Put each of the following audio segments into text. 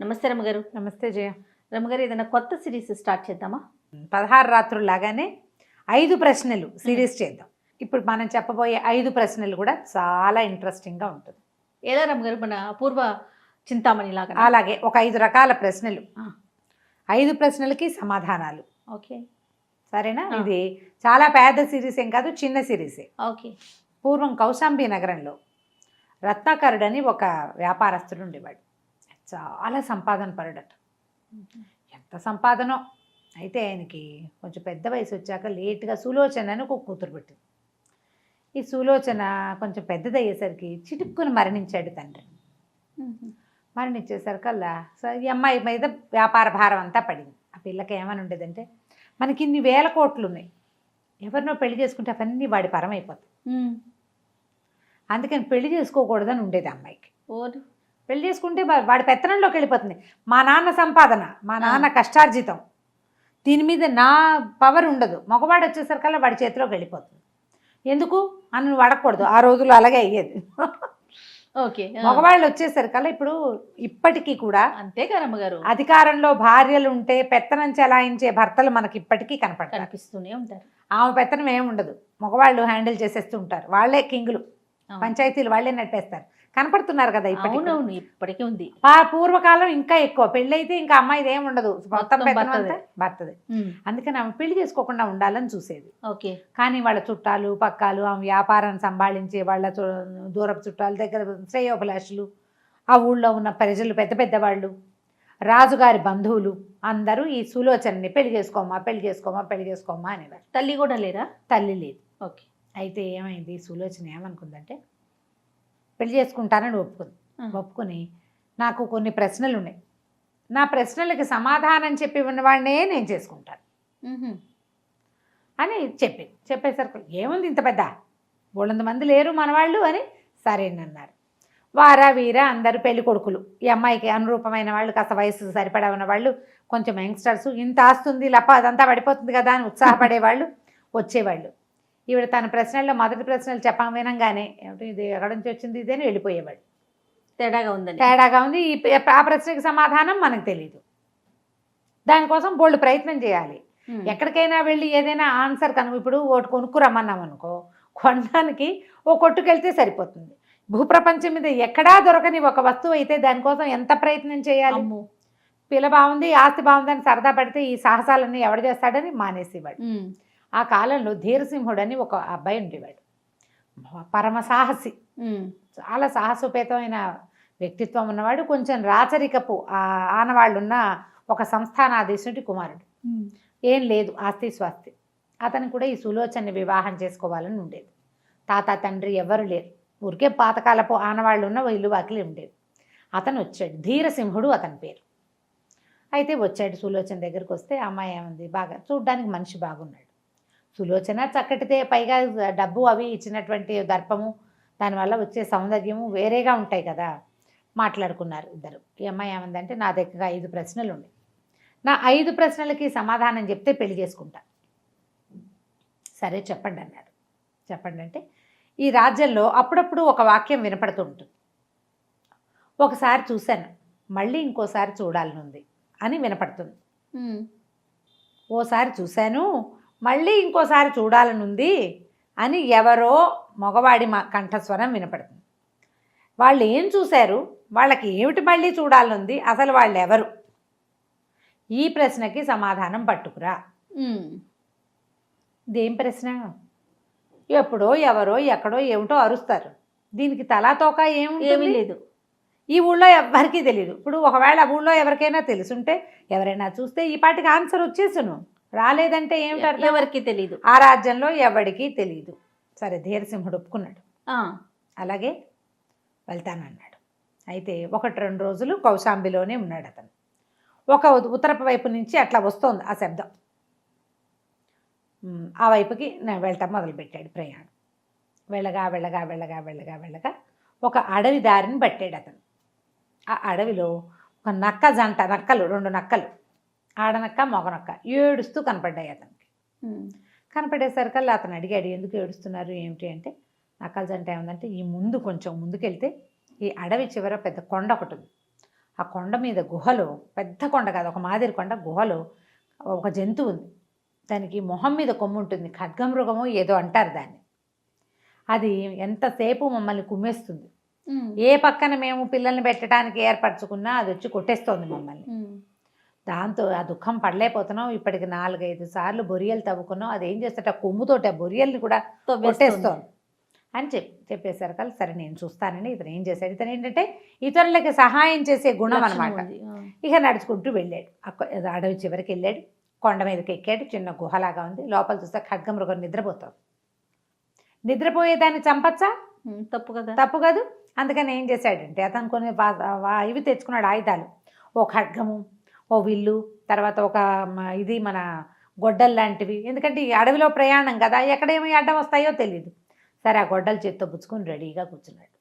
నమస్తే రమ్మగారు. నమస్తే జయ. రమ్మగారు, ఏదైనా కొత్త సిరీస్ స్టార్ట్ చేద్దామా? 16 రాత్రులు లాగానే 5 ప్రశ్నలు సిరీస్ చేద్దాం. ఇప్పుడు మనం చెప్పబోయే 5 ప్రశ్నలు కూడా చాలా ఇంట్రెస్టింగ్గా ఉంటుంది. ఎలా రమ్మగారు, మన పూర్వ చింతామణి లాగా? అలాగే ఒక 5 రకాల ప్రశ్నలు, 5 ప్రశ్నలకి సమాధానాలు. ఓకే, సరేనా? ఇది చాలా పెద్ద సిరీస్ ఏం కాదు, చిన్న సిరీసే. ఓకే. పూర్వం కౌశాంబి నగరంలో రత్నాకరుడు అని ఒక వ్యాపారస్తుడు ఉండేవాడు. చాలా సంపాదన పరుడట. ఎంత సంపాదనో. అయితే ఆయనకి కొంచెం పెద్ద వయసు వచ్చాక లేట్గా సులోచన అని ఒక కూతురు పుట్టింది. ఈ సులోచన కొంచెం పెద్దదయ్యేసరికి చిటుక్కుని మరణించాడు తండ్రి. మరణించేసరికల్లా ఈ అమ్మాయి మీద వ్యాపార భారం అంతా పడింది. ఆ పిల్లకి ఏమని ఉండేదంటే, మనకి ఇన్ని వేల కోట్లు ఉన్నాయి, ఎవరినో పెళ్లి చేసుకుంటే అవన్నీ వాడి పరం అయిపోతాయి, అందుకని పెళ్లి చేసుకోకూడదని ఉండేది అమ్మాయికి. పెళ్లి చేసుకుంటే వాడి పెత్తనంలోకి వెళ్ళిపోతుంది. మా నాన్న సంపాదన, మా నాన్న కష్టార్జితం, దీని మీద నా పవర్ ఉండదు. మగవాడు వచ్చేసరికల్లా వాడి చేతిలోకి వెళ్ళిపోతుంది. ఎందుకు అని నువ్వు అడగకూడదు. ఆ రోజుల్లో అలాగే అయ్యేది. ఓకే. మగవాళ్ళు వచ్చేసరికల్లా ఇప్పుడు ఇప్పటికీ కూడా అంతే కదమ్మగారు, అధికారంలో భార్యలు ఉంటే పెత్తనం చెలాయించే భర్తలు మనకి ఇప్పటికీ కనిపిస్తూనే ఉంటారు. ఆమె పెత్తనం ఏమి ఉండదు, మగవాళ్ళు హ్యాండిల్ చేసేస్తూ ఉంటారు. వాళ్ళే కింగులు, పంచాయతీలు వాళ్ళే నడిపేస్తారు. కనపడుతున్నారు కదా ఇప్పటికి. ఇప్పటికీ ఉంది. పూర్వకాలం ఇంకా ఎక్కువ. పెళ్ళి అయితే ఇంకా అమ్మాయిది ఏమి ఉండదు, మొత్తం భర్తది. అందుకని ఆమె పెళ్లి చేసుకోకుండా ఉండాలని చూసేది. ఓకే. కానీ వాళ్ళ చుట్టాలు పక్కాలు, ఆమె వ్యాపారం సంభాళించే వాళ్ళ దూరపు చుట్టాల దగ్గర శ్రేయోభిలాషులు, ఆ ఊళ్ళో ఉన్న ప్రజలు, పెద్ద పెద్దవాళ్ళు, రాజుగారి బంధువులు అందరూ ఈ సులోచనని పెళ్లి చేసుకోమా పెళ్లి చేసుకోమా పెళ్లి చేసుకోమా అనేవారు. తల్లి కూడా లేరా? తల్లి లేదు. ఓకే. అయితే ఏమైంది, సులోచన ఏమనుకుందంటే, పెళ్లి చేసుకుంటానని ఒప్పుకొని నాకు కొన్ని ప్రశ్నలు ఉన్నాయి, నా ప్రశ్నలకి సమాధానం చెప్పి ఉన్నవాడినే నేను చేసుకుంటాను అని చెప్పేసరికి ఏముంది ఇంత పెద్ద, 200 మంది లేరు మనవాళ్ళు అని సరేనన్నారు. వారా వీరా అందరూ పెళ్లి కొడుకులు, ఈ అమ్మాయికి అనురూపమైన వాళ్ళు, కాస్త వయసు సరిపడా ఉన్న వాళ్ళు, కొంచెం యంగ్స్టర్స్, ఇంత ఆస్తుంది లప్ప అదంతా పడిపోతుంది కదా అని ఉత్సాహపడేవాళ్ళు వచ్చేవాళ్ళు. ఈవిడ తన ప్రశ్నల్లో మొదటి ప్రశ్నలు వినంగానే ఏమిటి ఇది, ఎక్కడి నుంచి వచ్చింది ఇది అని వెళ్ళిపోయేవాడు. తేడాగా ఉంది, ఆ ప్రశ్నకి సమాధానం మనకు తెలియదు. దానికోసం బోల్డ్ ప్రయత్నం చేయాలి. ఎక్కడికైనా వెళ్ళి ఏదైనా ఆన్సర్ ఇప్పుడు ఒకటి కొనుక్కురమ్మన్నాం అనుకో, కొనడానికి ఓ కొట్టుకెళ్తే సరిపోతుంది. భూప్రపంచం మీద ఎక్కడా దొరకని ఒక వస్తువు అయితే దానికోసం ఎంత ప్రయత్నం చేయాలి. పిల్ల బాగుంది, ఆస్తి బాగుందని సరదా పడితే ఈ సాహసాలన్నీ ఎవడు చేస్తాడని మానేసేవాడు. ఆ కాలంలో ధీరసింహుడు అని ఒక అబ్బాయి ఉండేవాడు. పరమ సాహసి, చాలా సాహసోపేతమైన వ్యక్తిత్వం ఉన్నవాడు. కొంచెం రాచరికపు ఆనవాళ్ళున్న ఒక సంస్థానాధీశుడి కుమారుడు. ఏం లేదు ఆస్తి స్వాస్తి. అతను కూడా ఈ సులోచనని వివాహం చేసుకోవాలని ఉండేది. తాత తండ్రి ఎవరు లేరు, ఊరికే పాతకాలపు ఆనవాళ్ళు ఉన్న ఇల్లు వాకిలి ఉండేది. అతను వచ్చాడు, ధీరసింహుడు అతని పేరు. అయితే వచ్చాడు సులోచన దగ్గరికి. వస్తే అమ్మాయి ఏముంది, బాగా చూడ్డానికి మనిషి బాగున్నాడు. సులోచన చక్కటితే, పైగా డబ్బు అవి ఇచ్చినటువంటి దర్పము, దానివల్ల వచ్చే సౌందర్యము వేరేగా ఉంటాయి కదా. మాట్లాడుకున్నారు ఇద్దరు. ఈ అమ్మాయి ఏమందంటే, నా దగ్గర 5 ప్రశ్నలు ఉన్నాయి, నా 5 ప్రశ్నలకి సమాధానం చెప్తే పెళ్లి చేసుకుంటా. సరే చెప్పండి అన్నాడు. చెప్పండి అంటే, ఈ రాజ్యంలో అప్పుడప్పుడు ఒక వాక్యం వినపడుతూ ఉంటుంది. ఒకసారి చూశాను, మళ్ళీ ఇంకోసారి చూడాలనుంది అని వినపడుతుంది. ఓసారి చూశాను, మళ్ళీ ఇంకోసారి చూడాలనుంది అని ఎవరో మగవాడి కంఠస్వరం వినపడుతుంది. వాళ్ళు ఏం చూశారు, వాళ్ళకి ఏమిటి మళ్ళీ చూడాలనుంది, అసలు వాళ్ళు ఎవరు, ఈ ప్రశ్నకి సమాధానం పట్టుకురా. ఇదేం ప్రశ్న? ఎప్పుడో ఎవరో ఎక్కడో ఏమిటో అరుస్తారు, దీనికి తలాతోక ఏమీ లేదు. ఈ ఊళ్ళో ఎవరికీ తెలియదు. ఇప్పుడు ఒకవేళ ఆ ఊళ్ళో ఎవరికైనా తెలుసుంటే, ఎవరైనా చూస్తే ఈ పాటికి ఆన్సర్ వచ్చేసును. రాలేదంటే ఏమిటి, ఎవరికి తెలియదు. ఆ రాజ్యంలో ఎవరికీ తెలియదు. సరే, ధీరసింహుడు ఒప్పుకున్నాడు. అలాగే వెళ్తానన్నాడు. అయితే 1-2 రోజులు కౌశాంబిలోనే ఉన్నాడు అతను. ఒక ఉత్తరపు వైపు నుంచి అట్లా వస్తోంది ఆ శబ్దం. ఆ వైపుకి వెళ్తాం మొదలుపెట్టాడు ప్రయాణం. వెళ్ళగా వెళ్ళగా వెళ్ళగా వెళ్ళగా వెళ్ళగా ఒక అడవి దారిని పట్టాడు అతను. ఆ అడవిలో ఒక నక్క జంట, 2 నక్కలు, ఆడనక్క మగనక్క, ఏడుస్తూ కనపడ్డాయి అతనికి. కనపడేసరికల్లా అతను అడిగాడు, ఎందుకు ఏడుస్తున్నారు ఏమిటి అంటే, నక్కల జంట ఏముందంటే, ఈ ముందు కొంచెం ముందుకెళ్తే ఈ అడవి చివర పెద్ద కొండ ఒకటి ఉంది, ఆ ఆ కొండ మీద గుహలో, పెద్ద కొండ కాదు, ఒక మాదిరి కొండ, గుహలో ఒక జంతువు ఉంది. దానికి మొహం మీద కొమ్ము ఉంటుంది, ఖడ్గమృగమో ఏదో అంటారు దాన్ని. అది ఎంతసేపు మమ్మల్ని కుమ్మేస్తుంది. ఏ పక్కన మేము పిల్లల్ని పెట్టడానికి ఏర్పరచుకున్నా అది వచ్చి కొట్టేస్తోంది మమ్మల్ని. దాంతో ఆ దుఃఖం పడలేకపోతున్నాం. ఇప్పటికి 4-5 సార్లు బొరియలు తవ్వుకున్నాం. అది ఏం చేస్తాట, కొమ్ముతోటి ఆ బొరియల్ని కూడా కొట్టేస్తోంది అని చెప్పేసరికి సరే నేను చూస్తానని ఇతను ఏం చేశాడు, ఇతను ఏంటంటే ఇతరులకి సహాయం చేసే గుణం అనమాట. ఇక నడుచుకుంటూ వెళ్ళాడు, అడవి చివరికి వెళ్ళాడు, కొండ మీదకి ఎక్కాడు. చిన్న గుహలాగా ఉంది, లోపల చూస్తే ఖడ్గమృగం నిద్రపోతాం. నిద్రపోయేదాన్ని చంపచ్చా? తప్పు కాదు. అందుకని ఏం చేశాడంటే అతను కొన్ని ఇవి తెచ్చుకున్నాడు, ఆయుధాలు. ఓ ఖడ్గము, ఓ విల్లు, తర్వాత ఒక ఇది మన గొడ్డలు లాంటివి. ఎందుకంటే ఈ అడవిలో ప్రయాణం కదా, ఎక్కడేమి అడ్డం వస్తాయో తెలియదు. సరే ఆ గొడ్డలు చేత్తో పుచ్చుకొని రెడీగా కూర్చున్నాడు.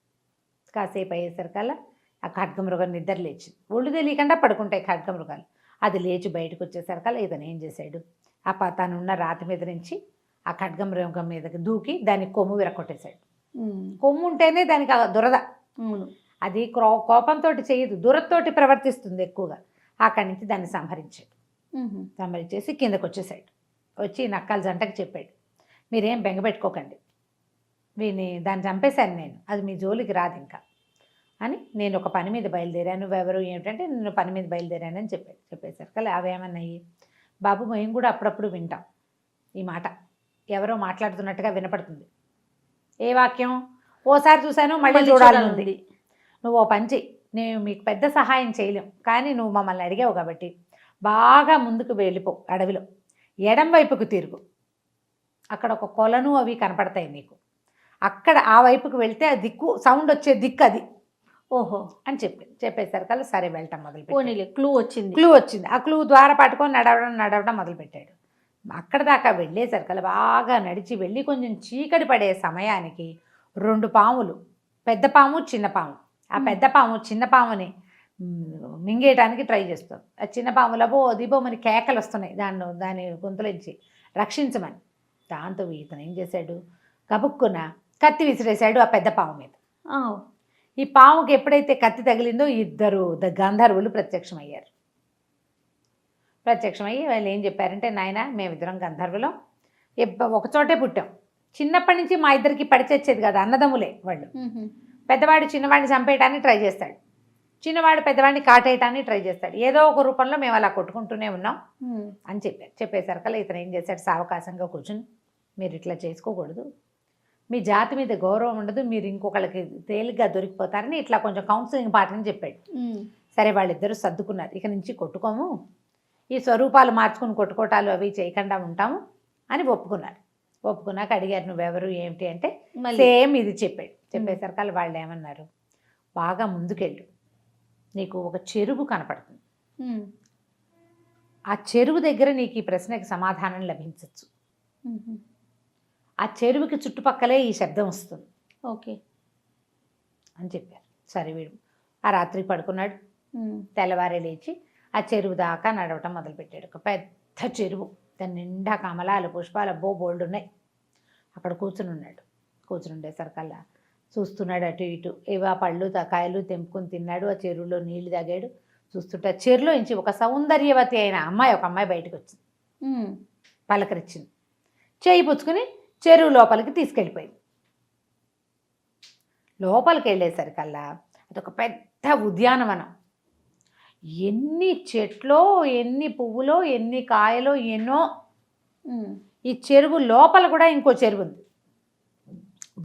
కాసేపు అయ్యేసరికల్లా ఆ ఖడ్గమృగం నిద్ర లేచింది. ఒళ్ళు తెలియకుండా పడుకుంటాయి ఖడ్గమృగాలు. అది లేచి బయటకు వచ్చేసరికల్లా ఇతను ఏం చేశాడు, తనున్న రాతి మీద నుంచి ఆ ఖడ్గమృగం మీదకి దూకి దానికి కొమ్ము విరగొట్టేశాడు. కొమ్ము ఉంటేనే దానికి దురద, అది కోపంతో చేయదు, దురదతోటి ప్రవర్తిస్తుంది ఎక్కువగా. అక్కడి నుంచి దాన్ని సంహరించేసి కిందకు వచ్చేసాడు. వచ్చి నక్కల జంటకు చెప్పాడు, మీరేం బెంగపెట్టుకోకండి, దాన్ని చంపేశాను నేను, అది మీ జోలికి రాదు ఇంకా అని. నేను ఒక పని మీద బయలుదేరాను, ఎవరు ఏమిటంటే నేను పని మీద బయలుదేరానని చెప్పేసరికి అవేమన్నాయి, బాబు మేము కూడా అప్పుడప్పుడు వింటాం ఈ మాట, ఎవరో మాట్లాడుతున్నట్టుగా వినపడుతుంది. ఏ వాక్యం? ఓసారి చూశాను మళ్ళీ చూడాలనుంది. నువ్వు ఓ పని చెయ్యి, నేను మీకు పెద్ద సహాయం చేయలేం, కానీ నువ్వు మమ్మల్ని అడిగావు కాబట్టి బాగా ముందుకు వెళ్ళిపో, అడవిలో ఎడం వైపుకు తిరుగు, అక్కడ ఒక కొలను అవి కనపడతాయి నీకు, అక్కడ ఆ వైపుకు వెళ్తే ఆ దిక్కు సౌండ్ వచ్చే దిక్కు అది. ఓహో అని చెప్పేసరికల్లా సరే వెళ్ళటం మొదలుపెట్టాడు. క్లూ వచ్చింది. ఆ క్లూ ద్వారా పట్టుకొని నడవడం మొదలుపెట్టాడు. అక్కడ దాకా వెళ్ళేసరికల్లా బాగా నడిచి వెళ్ళి కొంచెం చీకటి పడే సమయానికి 2 పాములు, పెద్ద పాము చిన్న పాము, ఆ పెద్ద పాము చిన్న పాముని మింగేయడానికి ట్రై చేస్తుంది. ఆ చిన్న పాముల దిబోమని కేకలు వస్తున్నాయి దాని గొంతులోంచి రక్షించమని. దాంతో ఇతను ఏం చేశాడు, గబుక్కున కత్తి విసిరేశాడు ఆ పెద్ద పాము మీద. ఈ పాముకి ఎప్పుడైతే కత్తి తగిలిందో 2 గంధర్వులు ప్రత్యక్షమయ్యారు. ప్రత్యక్షమయ్యి వాళ్ళు ఏం చెప్పారంటే, నాయన మేమిద్దరం గంధర్వులం, ఒకచోటే పుట్టాం, చిన్నప్పటి నుంచి మా ఇద్దరికి పడిచచ్చేది కదా, అన్నదమ్ములే వాళ్ళు. పెద్దవాడు చిన్నవాడిని చంపేయటానికి ట్రై చేస్తాడు, చిన్నవాడు పెద్దవాడిని కాటేయటానికి ట్రై చేస్తాడు, ఏదో ఒక రూపంలో మేము అలా కొట్టుకుంటూనే ఉన్నాం అని చెప్పేసరికల్లా ఇతను ఏం చేశాడు, సావకాశంగా కూర్చుని, మీరు ఇట్లా చేసుకోకూడదు, మీ జాతి మీద గౌరవం ఉండదు, మీరు ఇంకొకళ్ళకి తేలిగ్గా దొరికిపోతారని ఇట్లా కొంచెం కౌన్సిలింగ్ పాటని చెప్పాడు. సరే వాళ్ళిద్దరూ సర్దుకున్నారు, ఇక నుంచి కొట్టుకోము, ఈ స్వరూపాలు మార్చుకుని కొట్టుకోటాలు అవి చేయకుండా ఉంటాము అని ఒప్పుకున్నాక అడిగారు, నువ్వెవరు ఏమిటి అంటే సేమ్ ఇది చెప్పాడు. చెప్పేసరికి వాళ్ళు ఏమన్నారు, బాగా ముందుకెళ్ళు, నీకు ఒక చెరువు కనపడుతుంది, ఆ చెరువు దగ్గర నీకు ఈ ప్రశ్నకి సమాధానం లభించవచ్చు, ఆ చెరువుకి చుట్టుపక్కలే ఈ శబ్దం వస్తుంది, ఓకే అని చెప్పారు. సరే వీడు ఆ రాత్రి పడుకున్నాడు. తెల్లవారే లేచి ఆ చెరువు దాకా నడవటం మొదలుపెట్టాడు. ఒక పెద్ద చెరువు, దాని నిండా కమలాలు పుష్పాలు బోల్డ్ ఉన్నాయి. అక్కడ కూర్చుని ఉండేసరికల్లా చూస్తున్నాడు అటు ఇటు, ఏవో పళ్ళు కాయలు తెంపుకొని తిన్నాడు, ఆ చెరువులో నీళ్లు తాగాడు. చూస్తుంటే ఆ చెరువులో నుంచి ఒక సౌందర్యవతి అయిన ఒక అమ్మాయి బయటకు వచ్చింది, పలకరించింది, చేయి పుచ్చుకుని చెరువు లోపలికి తీసుకెళ్ళిపోయింది. లోపలికి వెళ్ళేసరికల్లా అదొక పెద్ద ఉద్యానవనం, ఎన్ని చెట్లో ఎన్ని పువ్వులో ఎన్ని కాయలో ఎన్నో. ఈ చెరువు లోపల కూడా ఇంకో చెరువు ఉంది,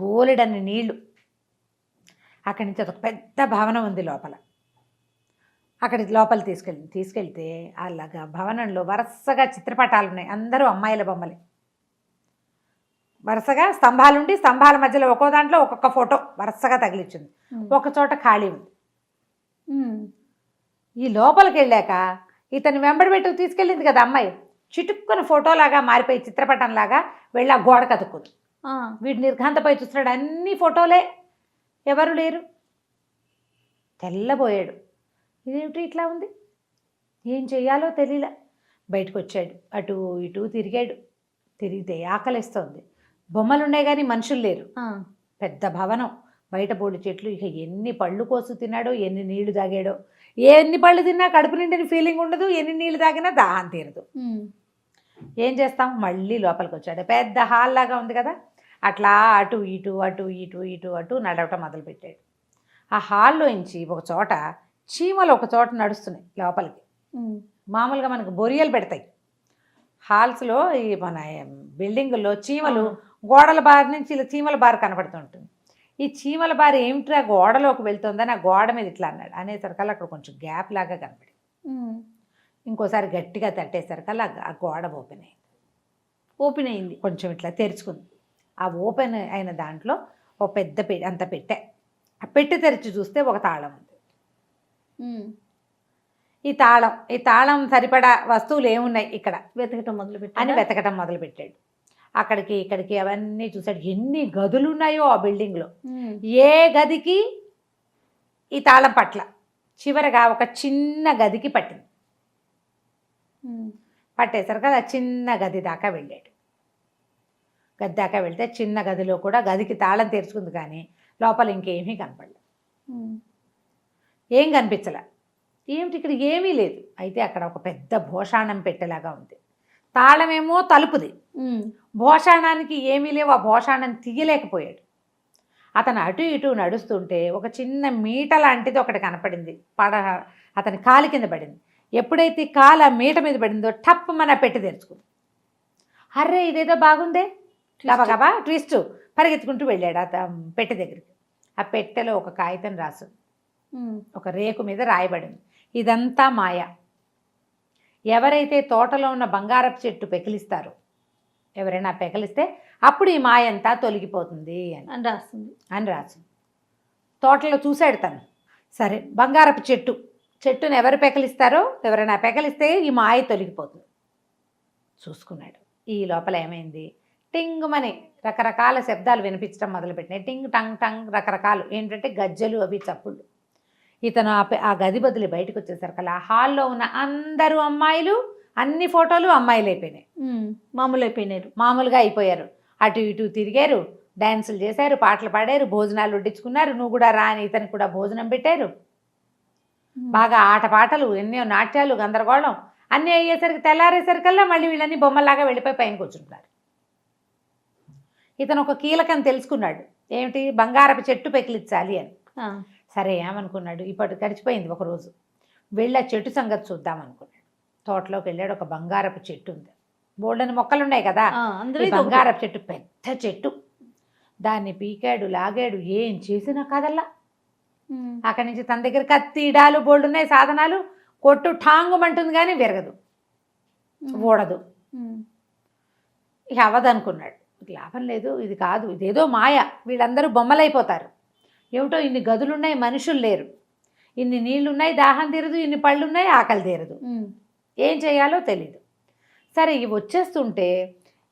బోలెడన్ని నీళ్లు. అక్కడి నుంచి ఒక పెద్ద భవనం ఉంది లోపల. అక్కడి లోపల తీసుకెళ్తే అలాగా భవనంలో వరుసగా చిత్రపటాలు ఉన్నాయి, అందరూ అమ్మాయిల బొమ్మలే. వరుసగా స్తంభాలుండి స్తంభాల మధ్యలో ఒక్కో దాంట్లో ఒక్కొక్క ఫోటో వరుసగా తగిలించింది, ఒక చోట ఖాళీ ఉంది. ఈ లోపలికి వెళ్ళాక ఇతను వెంబడి పెట్టుకు తీసుకెళ్ళింది కదా అమ్మాయి, చిటుక్కున ఫోటోలాగా మారిపోయి చిత్రపటంలాగా వెళ్ళి ఆ గోడ కతుక్కుంది. వీడు నిర్ఘాంతపై చూస్తున్నాడు, అన్ని ఫోటోలే, ఎవరు లేరు. తెల్లబోయాడు, ఇదేమిటి ఇట్లా ఉంది, ఏం చెయ్యాలో తెలియలే. బయటకు వచ్చాడు, అటు ఇటు తిరిగితే ఆకలిస్తోంది. బొమ్మలున్నాయి కానీ మనుషులు లేరు. పెద్ద భవనం, బయట బోళ్ళు చెట్లు, ఇక ఎన్ని పళ్ళు కోసు తిన్నాడో ఎన్ని నీళ్లు తాగాడో ఎన్ని పళ్ళు తిన్నా కడుపు నిండిన ఫీలింగ్ ఉండదు, ఎన్ని నీళ్ళు తాగినా దాహం తీరదు. ఏం చేస్తాం, మళ్ళీ లోపలికి వచ్చాడు. పెద్ద హాల్ లాగా ఉంది కదా, అట్లా అటు ఇటు అటు ఇటు ఇటు అటు నడవటం మొదలుపెట్టాడు. ఆ హాల్లోంచి ఒక చోట చీమలు ఒక చోట నడుస్తున్నాయి లోపలికి. మామూలుగా మనకు బొరియలు పెడతాయి హాల్స్లో, ఈ మన బిల్డింగుల్లో చీమలు గోడల బారి నుంచి ఇలా చీమల బారి కనపడుతుంటుంది. ఈ చీమల బారి ఏమిట్రా గోడలోకి వెళ్తుందని ఆ గోడ మీద ఇట్లా అన్నాడు. అనేసరికల్లా అక్కడ కొంచెం గ్యాప్ లాగా కనపడి ఇంకోసారి గట్టిగా తట్టేసరికల్లా ఆ గోడ ఓపెన్ అయింది, కొంచెం ఇట్లా తెరుచుకుంది. ఆ ఓపెన్ అయిన దాంట్లో ఒక పెద్ద అంత పెట్టె. ఆ పెట్టె తెరిచి చూస్తే ఒక తాళం ఉంది. ఈ తాళం సరిపడా వస్తువులు ఏమున్నాయి ఇక్కడ వెతకటం మొదలుపెట్టాడు. అక్కడికి ఇక్కడికి అవన్నీ చూశాడు. ఎన్ని గదులు ఉన్నాయో ఆ బిల్డింగ్లో, ఏ గదికి ఈ తాళం పట్ల. చివరగా ఒక చిన్న గదికి పట్టింది. పట్టేసరికి ఆ చిన్న గది దాకా వెళ్ళాడు. గది దాకా వెళ్తే చిన్న గదిలో కూడా గదికి తాళం తెరుచుకుంది, కానీ లోపల ఇంకేమీ కనపడలేదు. ఏం కనిపించలే. ఏమిటి ఇక్కడ ఏమీ లేదు. అయితే అక్కడ ఒక పెద్ద భోషాణం పెట్టేలాగా ఉంది. తాళమేమో తలుపుది, భోషాణానికి ఏమీ లేవు. ఆ భోషాణం తీయలేకపోయాడు. అతను అటు ఇటు నడుస్తుంటే ఒక చిన్న మీట లాంటిది ఒకటి కనపడింది. అతని కాలి కింద పడింది. ఎప్పుడైతే కాలు ఆ మీట మీద పడిందో టప్ మన పెట్టి తెరుచుకుంది. అర్రే ఇదేదో బాగుందే, గబగబా ట్విస్ట్ పరిగెత్తుకుంటూ వెళ్ళాడు ఆ పెట్టె దగ్గరికి. ఆ పెట్టెలో ఒక కాగితం రాసు, ఒక రేకు మీద రాయబడింది, ఇదంతా మాయ. ఎవరైతే తోటలో ఉన్న బంగారపు చెట్టు పెకిలిస్తారో, ఎవరైనా పెకిలిస్తే అప్పుడు ఈ మాయ అంతా తొలగిపోతుంది అని రాసింది. తోటలో చూశాడు తను. సరే, బంగారపు చెట్టును ఎవరు పెకిలిస్తారో, ఎవరైనా పెకిలిస్తే ఈ మాయ తొలగిపోతుంది చూసుకున్నాడు. ఈ లోపల ఏమైంది, టింగుమని రకరకాల శబ్దాలు వినిపించడం మొదలుపెట్టినాయి. టింగ్ టంగ్ టంగ్ రకరకాలు, ఏంటంటే గజ్జలు అవి చప్పుళ్ళు. ఇతను ఆ గది బదులు బయటకు వచ్చేసరికి ఆ హాల్లో ఉన్న అందరూ అమ్మాయిలు, అన్ని ఫోటోలు అమ్మాయిలు అయిపోయినాయి. మామూలుగా అయిపోయారు. అటు ఇటు తిరిగారు, డ్యాన్సులు చేశారు, పాటలు పాడారు, భోజనాలు వడ్డించుకున్నారు. నువ్వు కూడా రా అని ఇతనికి కూడా భోజనం పెట్టారు. బాగా ఆటపాటలు, ఎన్నో నాట్యాలు, గందరగోళం అన్నీ అయ్యేసరికి తెల్లారేసరికల్లా మళ్ళీ వీళ్ళని బొమ్మలాగా వెళ్ళిపోయి పైన కూర్చుంటున్నారు. ఇతను ఒక కీలకం తెలుసుకున్నాడు, ఏమిటి, బంగారపు చెట్టు పెకిలించాలి అని. సరే ఏమనుకున్నాడు, ఇప్పటి గడిచిపోయింది ఒకరోజు, వెళ్ళి ఆ చెట్టు సంగతి చూద్దాం అనుకున్నాడు. తోటలోకి వెళ్ళాడు. ఒక బంగారపు చెట్టు ఉంది, బోల్డని మొక్కలు ఉన్నాయి కదా, బంగారపు చెట్టు, పెద్ద చెట్టు. దాన్ని పీకాడు, లాగాడు, ఏం చేసినా కదల్లా. అక్కడి నుంచి తన దగ్గర కత్తిడాలు బోల్డ్ ఉన్నాయి, సాధనాలు. కొట్టు ఠాంగుమంటుంది కానీ విరగదు, ఊడదు. ఇక అవ్వదనుకున్నాడు. లాభం లేదు, ఇది కాదు, ఇదేదో మాయ, వీళ్ళందరూ బొమ్మలైపోతారు. ఏమిటో ఇన్ని గదులున్నాయి, మనుషులు లేరు, ఇన్ని నీళ్లున్నాయి, దాహం తీరదు, ఇన్ని పళ్ళున్నాయి, ఆకలి తీరదు, ఏం చేయాలో తెలీదు. సరే, ఇవి వచ్చేస్తుంటే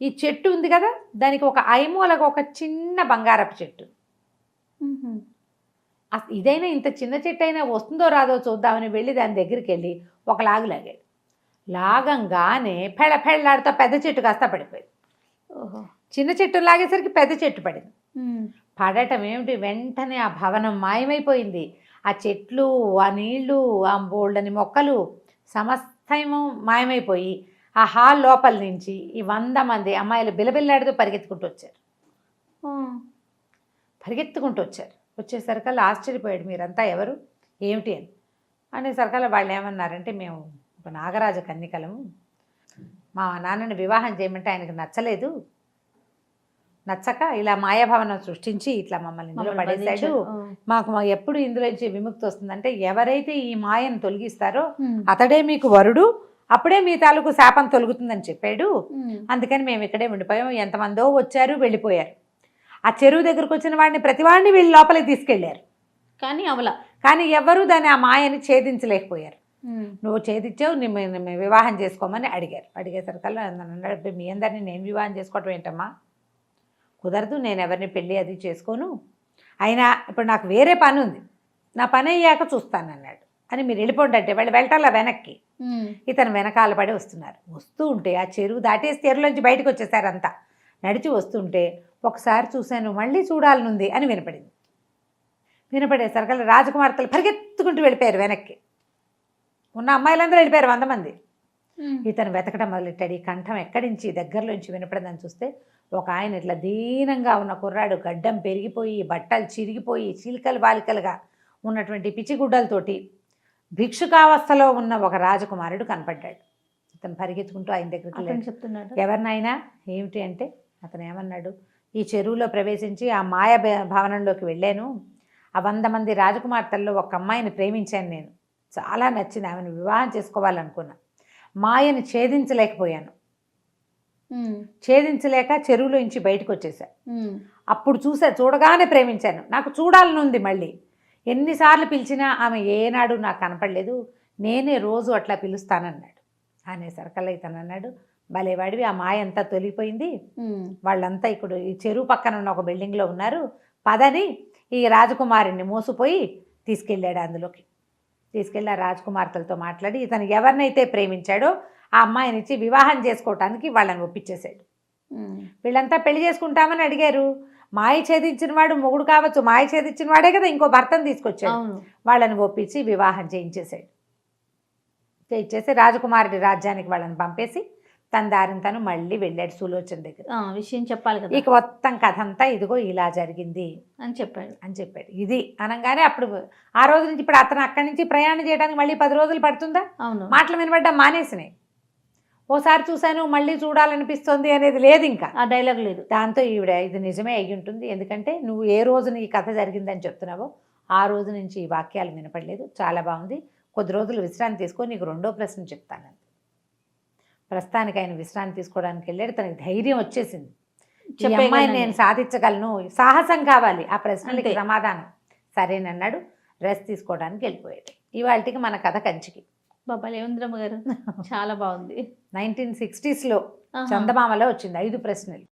ఈ చెట్టు ఉంది కదా, దానికి ఒక ఐమూలకు ఒక చిన్న బంగారపు చెట్టు. ఇదైనా ఇంత చిన్న చెట్టు అయినా వస్తుందో రాదో చూద్దామని వెళ్ళి దాని దగ్గరికి వెళ్ళి ఒక లాగు లాగాడు. లాగంగానే పెళ్ళాడుతో పెద్ద చెట్టు కాస్త పడిపోయింది. చిన్న చెట్టు లాగేసరికి పెద్ద చెట్టు పడింది. పడటం ఏమిటి, వెంటనే ఆ భవనం మాయమైపోయింది. ఆ చెట్లు, ఆ నీళ్లు, ఆ బోల్డని మొక్కలు సమస్తము మాయమైపోయి ఆ హాల్ లోపల నుంచి ఈ 100 మంది అమ్మాయిలు బిలబిల్లాడుతూ పరిగెత్తుకుంటూ వచ్చారు. వచ్చేసరికల్లా ఆశ్చర్యపోయాడు, మీరంతా ఎవరు, ఏమిటి అని. అనేసరికల్లా వాళ్ళు ఏమన్నారంటే, మేము ఒక నాగరాజ కన్యకలము, మా నాన్నని వివాహం చేయమంటే ఆయనకు నచ్చలేదు, నచ్చక ఇలా మాయాభవనం సృష్టించి ఇట్లా మమ్మల్ని ఇందులో పడేశాడు. మాకు ఎప్పుడు ఇందులోంచి విముక్తి వస్తుందంటే, ఎవరైతే ఈ మాయను తొలగిస్తారో అతడే మీకు వరుడు, అప్పుడే మీ తాలూకు శాపం తొలుగుతుందని చెప్పాడు. అందుకని మేము ఇక్కడే ఉండిపోయాం. ఎంతమందో వచ్చారు, వెళ్ళిపోయారు. ఆ చెరువు దగ్గరకు వచ్చిన వాడిని, ప్రతి వాడిని వీళ్ళు లోపలికి తీసుకెళ్లారు. కానీ ఎవరు దాన్ని, ఆ మాయని ఛేదించలేకపోయారు. నువ్వు ఛేదించావు, వివాహం చేసుకోమని అడిగేసరికల్లా మీ అందరినీ నేను వివాహం చేసుకోవటం ఏంటమ్మా, కుదరదు, నేను ఎవరిని పెళ్ళి అది చేసుకోను, అయినా ఇప్పుడు నాకు వేరే పని ఉంది, నా పని అయ్యాక చూస్తానన్నాడు. అని మీరు వెళ్ళిపోండి అంటే వాళ్ళు వెళ్ళటాల వెనక్కి. ఇతను వెనకాల పడి వస్తూ ఉంటే ఆ చెరువు దాటేసి చెరువులోంచి బయటకు వచ్చేసారు అంతా. నడిచి వస్తుంటే ఒకసారి చూశాను, మళ్ళీ చూడాలనుంది అని వినపడేసరికి రాజకుమార్తెలు పరిగెత్తుకుంటూ వెళ్ళిపోయారు వెనక్కి. ఉన్న అమ్మాయిలందరూ వెళ్ళిపోయారు 100 మంది. ఉమ్. ఇతను వెతకడం మొదలెట్టాడు. ఈ కంఠం ఎక్కడి నుంచి దగ్గరలోంచి వినపడదని చూస్తే ఒక ఆయన ఇట్లా దీనంగా ఉన్న కుర్రాడు, గడ్డం పెరిగిపోయి, బట్టలు చిరిగిపోయి, చీలికలు బాలికలుగా ఉన్నటువంటి పిచ్చిగుడ్డలతోటి భిక్షుకావస్థలో ఉన్న ఒక రాజకుమారుడు కనపడ్డాడు. ఇతను పరిగెత్తుకుంటూ ఆయన దగ్గరికి అతను వెళ్ళాడు. చెప్తున్నాడు. ఎవరినైనా ఏమిటి అంటే అతను ఏమన్నాడు, ఈ చెరువులో ప్రవేశించి ఆ భవనంలోకి వెళ్ళాను. ఆ 100 మంది రాజకుమార్తెల్లో ఒక అమ్మాయిని ప్రేమించాను నేను. చాలా నచ్చింది, ఆమెను వివాహం చేసుకోవాలనుకున్నా. మాయని ఛేదించలేకపోయాను. ఉమ్. ఛేదించలేక చెరువులో నుంచి బయటకు వచ్చేసా. ఉమ్. అప్పుడు చూడగానే ప్రేమించాను. నాకు చూడాలని ఉంది మళ్ళీ. ఎన్నిసార్లు పిలిచినా ఆమె ఏనాడు నాకు కనపడలేదు. నేనే రోజు అట్లా పిలుస్తానన్నాడు. అనేసరికల్లా ఇతను అన్నాడు, భలేవాడివి, ఆ మాయ అంతా తొలిగిపోయింది. ఉమ్. వాళ్ళంతా ఇప్పుడు ఈ చెరువు పక్కన ఉన్న ఒక బిల్డింగ్లో ఉన్నారు. పదని ఈ రాజకుమారిని మోసుపోయి తీసుకెళ్ళాడు. అందులోకి తీసుకెళ్ళి ఆ రాజకుమార్తెలతో మాట్లాడి ఇతను ఎవరినైతే ప్రేమించాడో ఆ అమ్మాయినిచ్చి వివాహం చేసుకోవటానికి వాళ్ళని ఒప్పించేశాడు. ఉమ్. వీళ్ళంతా పెళ్లి చేసుకుంటామని అడిగారు. మాయ ఛేదించిన వాడు మొగుడు కావచ్చు, మాయ ఛేదించిన వాడే కదా ఇంకో భర్తను తీసుకొచ్చాడు. అవును. వాళ్ళని ఒప్పించి వివాహం చేయించేశాడు. చేయించేసి రాజకుమారుడి రాజ్యానికి వాళ్ళని పంపేసి తన దారిని తను మళ్ళీ వెళ్ళాడు సులోచన దగ్గర. విషయం చెప్పాలి కదా ఇక మొత్తం కథ అంతా ఇదిగో ఇలా జరిగింది అని చెప్పాడు. అని చెప్పాడు. ఇది అనగానే అప్పుడు ఆ రోజు నుంచి ఇప్పుడు అతను అక్కడి నుంచి ప్రయాణం చేయడానికి మళ్ళీ 10 రోజులు పడుతుందా? అవును. మాటలు వినబడ్డా మానేసినాయి. ఓసారి చూశాను మళ్ళీ చూడాలనిపిస్తుంది అనేది లేదు ఇంకా. ఆ డైలాగ్ లేదు. దాంతో ఈవిడ ఇది నిజమే అయ్యి ఉంటుంది. ఎందుకంటే నువ్వు ఏ రోజున ఈ కథ జరిగిందని చెప్తున్నావో ఆ రోజు నుంచి ఈ వాక్యాలు వినపడలేదు. చాలా బాగుంది, కొద్ది రోజులు విశ్రాంతి తీసుకొని నీకు 2వ ప్రశ్న చెప్తాను. ప్రస్తుతానికి ఆయన విశ్రాంతి తీసుకోవడానికి వెళ్ళాడు. తనకి ధైర్యం వచ్చేసింది, ఈ అమ్మాయిని నేను సాధించగలను, సాహసం కావాలి ఆ ప్రశ్నలకి అంతే. సమాధానం. సరేనన్నాడు. రెస్ట్ తీసుకోవడానికి వెళ్ళిపోయాడు. ఇవాళకి మన కథ కంచికి. బాబా లేవేంద్రమ్మ గారు చాలా బాగుంది. 1960s లో ఆహా. చందమామలో వచ్చింది 5 ప్రశ్నలు.